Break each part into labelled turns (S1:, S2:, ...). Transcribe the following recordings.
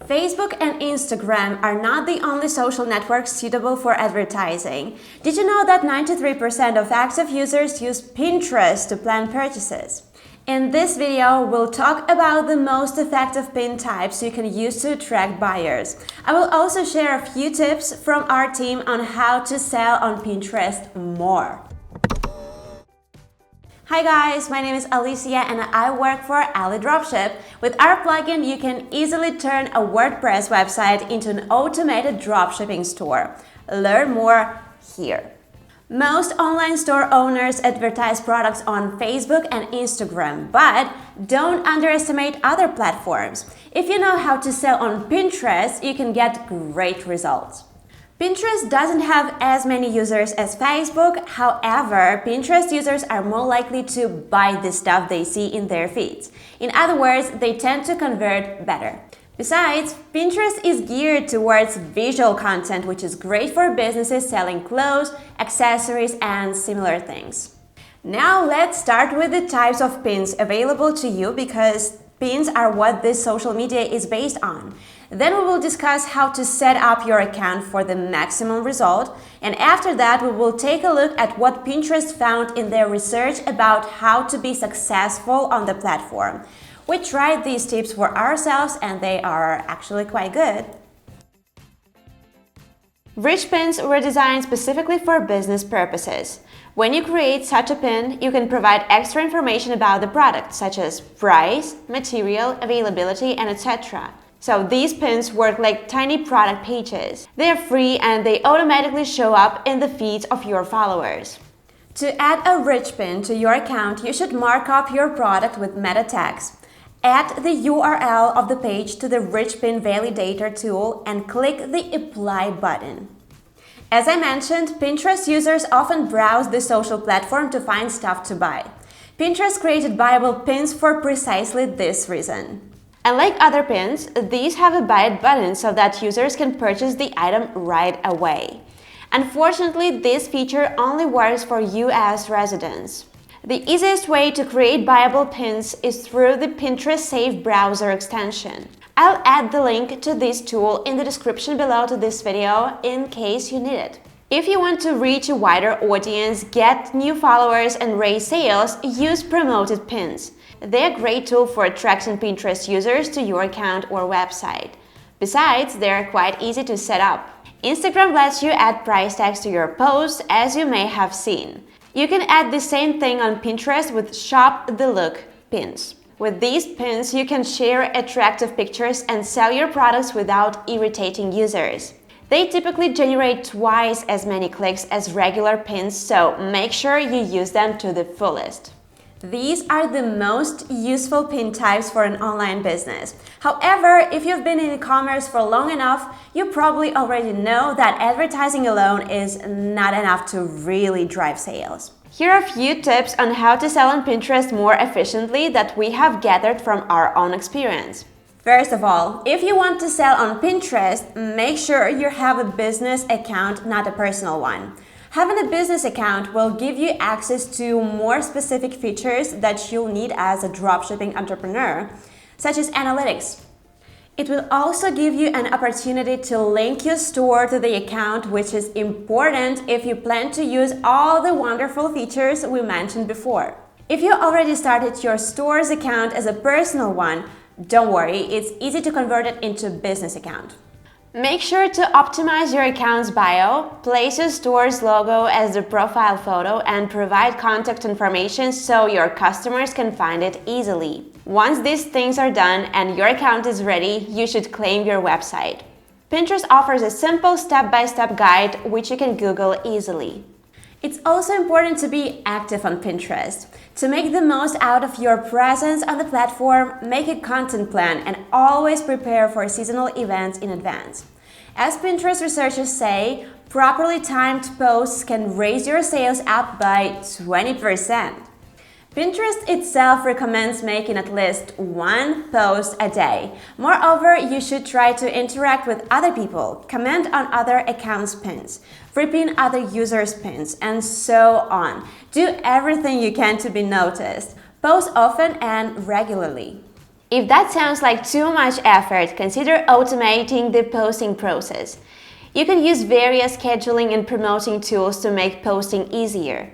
S1: Facebook and Instagram are not the only social networks suitable for advertising. Did you know that 93% of active users use Pinterest to plan purchases? In this video, we'll talk about the most effective pin types you can use to attract buyers. I will also share a few tips from our team on how to sell on Pinterest more. Hi guys, my name is Alicia and I work for Ali Dropship. With our plugin, you can easily turn a WordPress website into an automated dropshipping store. Learn more here. Most online store owners advertise products on Facebook and Instagram, but don't underestimate other platforms. If you know how to sell on Pinterest, you can get great results. Pinterest doesn't have as many users as Facebook. However, Pinterest users are more likely to buy the stuff they see in their feeds. In other words, they tend to convert better. Besides, Pinterest is geared towards visual content, which is great for businesses selling clothes, accessories, and similar things. Now let's start with the types of pins available to you because pins are what this social media is based on. Then we will discuss how to set up your account for the maximum result, and after that we will take a look at what Pinterest found in their research about how to be successful on the platform. We tried these tips for ourselves and they are actually quite good. Rich pins were designed specifically for business purposes. When you create such a pin, you can provide extra information about the product, such as price, material, availability, and etc. So these pins work like tiny product pages. They are free and they automatically show up in the feeds of your followers. To add a rich pin to your account, you should mark up your product with meta tags. Add the URL of the page to the Rich Pin Validator tool and click the Apply button. As I mentioned, Pinterest users often browse the social platform to find stuff to buy. Pinterest created buyable pins for precisely this reason. Unlike other pins, these have a Buy It button so that users can purchase the item right away. Unfortunately, this feature only works for US residents. The easiest way to create buyable pins is through the Pinterest Save browser extension. I'll add the link to this tool in the description below to this video in case you need it. If you want to reach a wider audience, get new followers and raise sales, use promoted pins. They're a great tool for attracting Pinterest users to your account or website. Besides, they're quite easy to set up. Instagram lets you add price tags to your posts, as you may have seen. You can add the same thing on Pinterest with Shop the Look pins. With these pins, you can share attractive pictures and sell your products without irritating users. They typically generate twice as many clicks as regular pins, so make sure you use them to the fullest. These are the most useful pin types for an online business. However, if you've been in e-commerce for long enough, you probably already know that advertising alone is not enough to really drive sales. Here are a few tips on how to sell on Pinterest more efficiently that we have gathered from our own experience. First of all, if you want to sell on Pinterest, make sure you have a business account, not a personal one. Having a business account will give you access to more specific features that you'll need as a dropshipping entrepreneur, such as analytics. It will also give you an opportunity to link your store to the account, which is important if you plan to use all the wonderful features we mentioned before. If you already started your store's account as a personal one, don't worry, it's easy to convert it into a business account. Make sure to optimize your account's bio, place your store's logo as the profile photo, and provide contact information so your customers can find it easily. Once these things are done and your account is ready, you should claim your website. Pinterest offers a simple step-by-step guide which you can Google easily. It's also important to be active on Pinterest. To make the most out of your presence on the platform, make a content plan and always prepare for seasonal events in advance. As Pinterest researchers say, properly timed posts can raise your sales up by 20%. Pinterest itself recommends making at least one post a day. Moreover, you should try to interact with other people, comment on other accounts' pins, repin other users' pins, and so on. Do everything you can to be noticed. Post often and regularly. If that sounds like too much effort, consider automating the posting process. You can use various scheduling and promoting tools to make posting easier.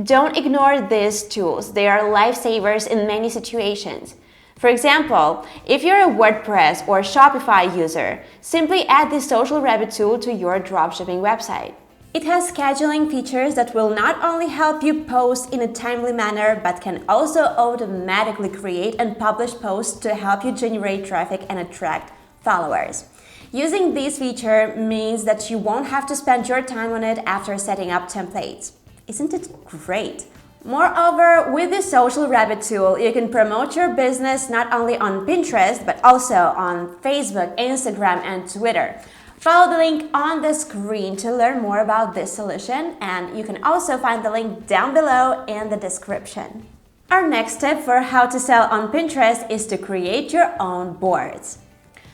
S1: Don't ignore these tools, they are lifesavers in many situations. For example, if you're a WordPress or Shopify user, simply add the Social Rabbit tool to your dropshipping website. It has scheduling features that will not only help you post in a timely manner, but can also automatically create and publish posts to help you generate traffic and attract followers. Using this feature means that you won't have to spend your time on it after setting up templates. Isn't it great? Moreover, with the Social Rabbit tool, you can promote your business not only on Pinterest, but also on Facebook, Instagram, and Twitter. Follow the link on the screen to learn more about this solution, and you can also find the link down below in the description. Our next tip for how to sell on Pinterest is to create your own boards.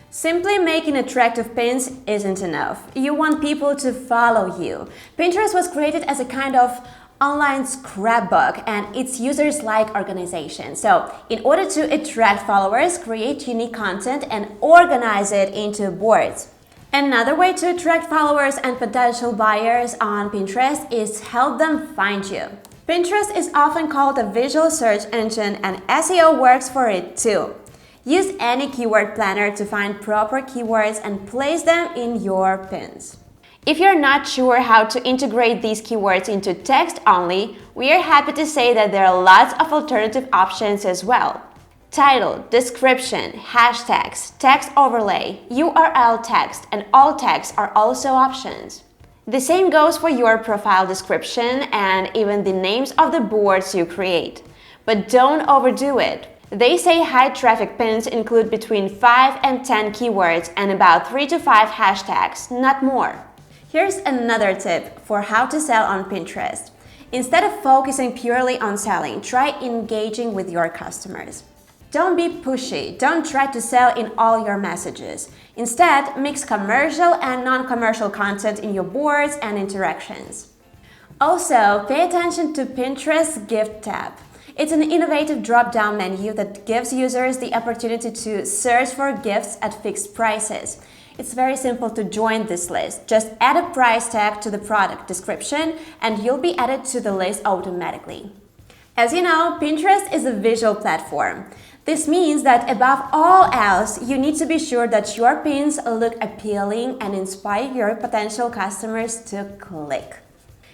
S1: Simply making attractive pins isn't enough. You want people to follow you. Pinterest was created as a kind of online scrapbook, and its users like organization. So, in order to attract followers, create unique content and organize it into boards. Another way to attract followers and potential buyers on Pinterest is help them find you. Pinterest is often called a visual search engine, and SEO works for it too. Use any keyword planner to find proper keywords and place them in your pins. If you're not sure how to integrate these keywords into text only, we are happy to say that there are lots of alternative options as well. Title, description, hashtags, text overlay, URL text, and alt text are also options. The same goes for your profile description and even the names of the boards you create. But don't overdo it. They say high traffic pins include between 5 and 10 keywords and about 3 to 5 hashtags, not more. Here's another tip for how to sell on Pinterest. Instead of focusing purely on selling, try engaging with your customers. Don't be pushy. Don't try to sell in all your messages. Instead, mix commercial and non-commercial content in your boards and interactions. Also, pay attention to Pinterest's Gift tab. It's an innovative drop-down menu that gives users the opportunity to search for gifts at fixed prices. It's very simple to join this list. Just add a price tag to the product description and you'll be added to the list automatically. As you know, Pinterest is a visual platform. This means that above all else, you need to be sure that your pins look appealing and inspire your potential customers to click.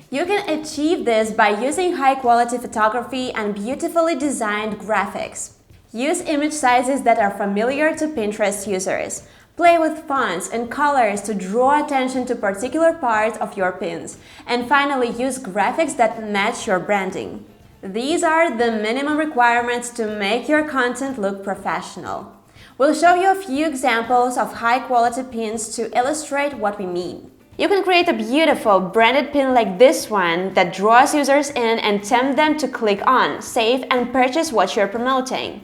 S1: You can achieve this by using high-quality photography and beautifully designed graphics. Use image sizes that are familiar to Pinterest users. Play with fonts and colors to draw attention to particular parts of your pins. And finally, use graphics that match your branding. These are the minimum requirements to make your content look professional. We'll show you a few examples of high-quality pins to illustrate what we mean. You can create a beautiful branded pin like this one that draws users in and tempt them to click on, save, and purchase what you're promoting.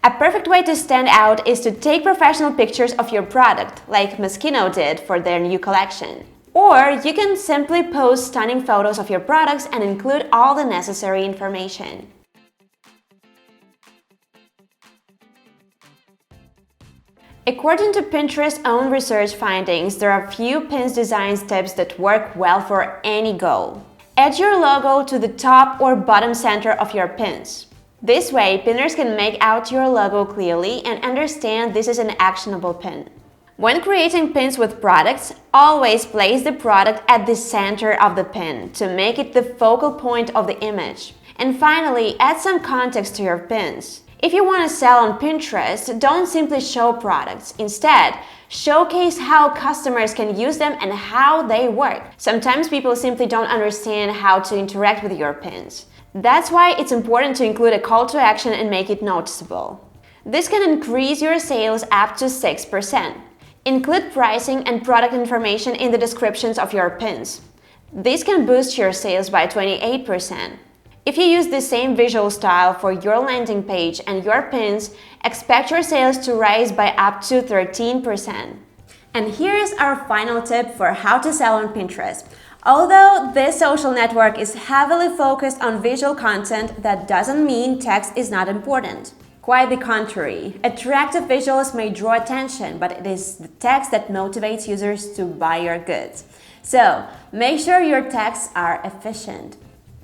S1: A perfect way to stand out is to take professional pictures of your product, like Moschino did for their new collection. Or you can simply post stunning photos of your products and include all the necessary information. According to Pinterest's own research findings, there are few pins design tips that work well for any goal. Add your logo to the top or bottom center of your pins. This way, pinners can make out your logo clearly and understand this is an actionable pin. When creating pins with products, always place the product at the center of the pin to make it the focal point of the image. And finally, add some context to your pins. If you want to sell on Pinterest, don't simply show products. Instead, showcase how customers can use them and how they work. Sometimes people simply don't understand how to interact with your pins. That's why it's important to include a call to action and make it noticeable. This can increase your sales up to 6%. Include pricing and product information in the descriptions of your pins. This can boost your sales by 28%. If you use the same visual style for your landing page and your pins, expect your sales to rise by up to 13%. And here's our final tip for how to sell on Pinterest. Although this social network is heavily focused on visual content, that doesn't mean text is not important. Quite the contrary. Attractive visuals may draw attention, but it is the text that motivates users to buy your goods. So, make sure your texts are efficient.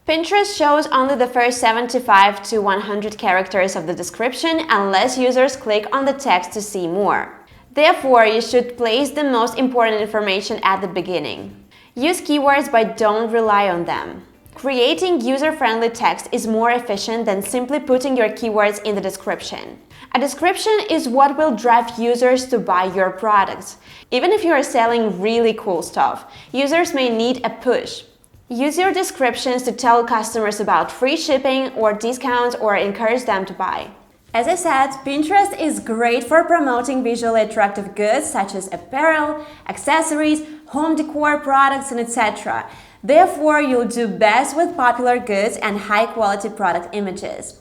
S1: Pinterest shows only the first 75 to 100 characters of the description unless users click on the text to see more. Therefore, you should place the most important information at the beginning. Use keywords but don't rely on them. Creating user-friendly text is more efficient than simply putting your keywords in the description. A description is what will drive users to buy your products. Even if you are selling really cool stuff, users may need a push. Use your descriptions to tell customers about free shipping or discounts or encourage them to buy. As I said, Pinterest is great for promoting visually attractive goods such as apparel, accessories, home decor products, and etc. Therefore, you'll do best with popular goods and high-quality product images.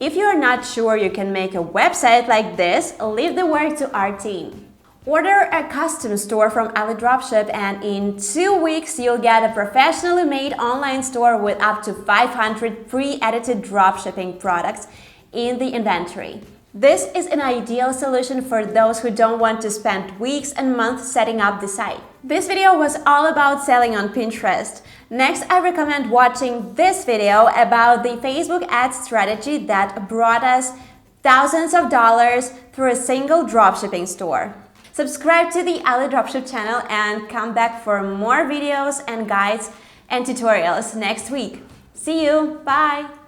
S1: If you are not sure you can make a website like this, leave the work to our team. Order a custom store from Ali Dropship and in 2 weeks you'll get a professionally made online store with up to 500 pre-edited dropshipping products in the inventory. This is an ideal solution for those who don't want to spend weeks and months setting up the site. This video was all about selling on Pinterest. Next, I recommend watching this video about the Facebook ad strategy that brought us thousands of dollars through a single dropshipping store. Subscribe to the Ali Dropship channel and come back for more videos and guides and tutorials next week. See you! Bye!